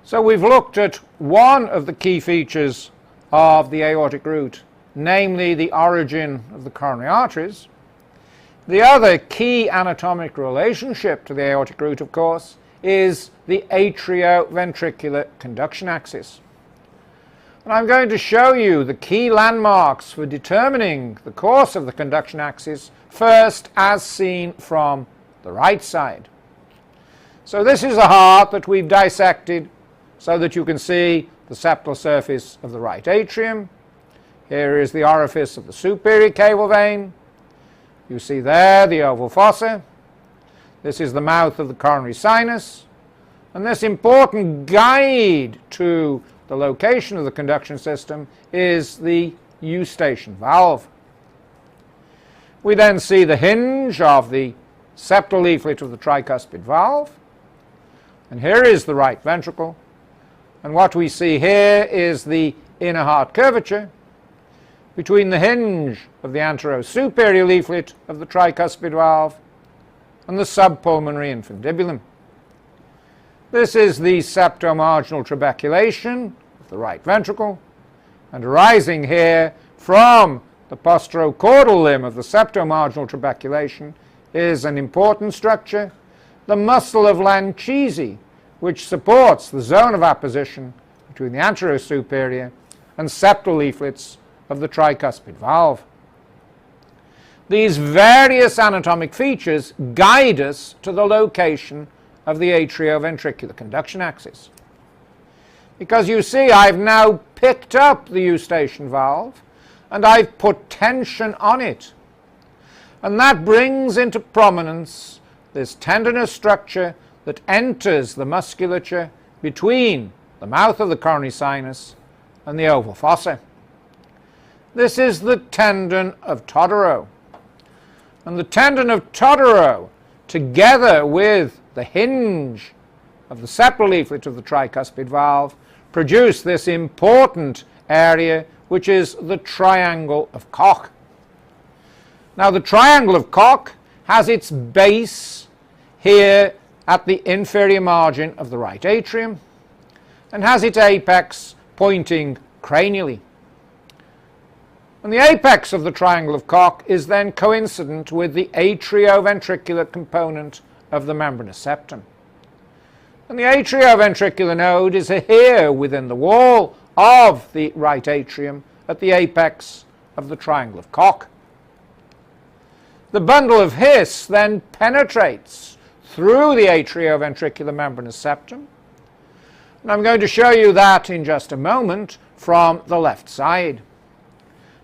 So we've looked at one of the key features of the aortic root, namely the origin of the coronary arteries. The other key anatomic relationship to the aortic root, of course, is the atrioventricular conduction axis. And I'm going to show you the key landmarks for determining the course of the conduction axis, first as seen from the right side. So this is the heart that we've dissected so that you can see the septal surface of the right atrium. Here is the orifice of the superior caval vein. You see there the oval fossa. This is the mouth of the coronary sinus. And this important guide to the location of the conduction system is the eustachian valve. We then see the hinge of the septal leaflet of the tricuspid valve. And here is the right ventricle. And what we see here is the inner heart curvature between the hinge of the anterosuperior leaflet of the tricuspid valve and the subpulmonary infundibulum. This is the septomarginal trabeculation of the right ventricle, and arising here from the posterocaudal limb of the septomarginal trabeculation is an important structure, the muscle of Lancisi, which supports the zone of apposition between the anterosuperior and septal leaflets of the tricuspid valve. These various anatomic features guide us to the location of the atrioventricular conduction axis. Because you see, I've now picked up the eustachian valve and I've put tension on it. And that brings into prominence this tendinous structure that enters the musculature between the mouth of the coronary sinus and the oval fossa. This is the tendon of Todaro. And the tendon of Todaro, together with the hinge of the septal leaflet of the tricuspid valve, produce this important area which is the triangle of Koch. Now the triangle of Koch has its base here at the inferior margin of the right atrium and has its apex pointing cranially. And the apex of the triangle of Koch is then coincident with the atrioventricular component of the membranous septum. And the atrioventricular node is here within the wall of the right atrium at the apex of the triangle of Koch. The bundle of His then penetrates through the atrioventricular membranous septum. And I'm going to show you that in just a moment from the left side.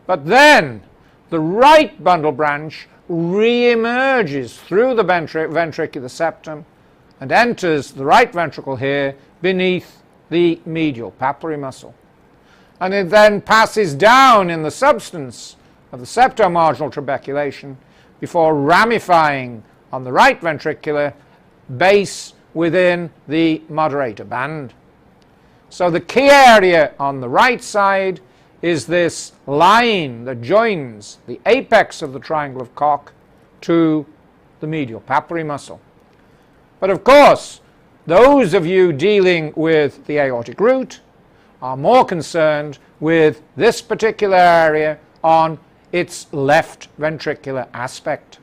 But then the right bundle branch re-emerges through the ventricular septum and enters the right ventricle here beneath the medial papillary muscle. And it then passes down in the substance of the septomarginal trabeculation before ramifying on the right ventricular base within the moderator band. So the key area on the right side is this line that joins the apex of the triangle of Koch to the medial papillary muscle. But of course, those of you dealing with the aortic root are more concerned with this particular area on its left ventricular aspect.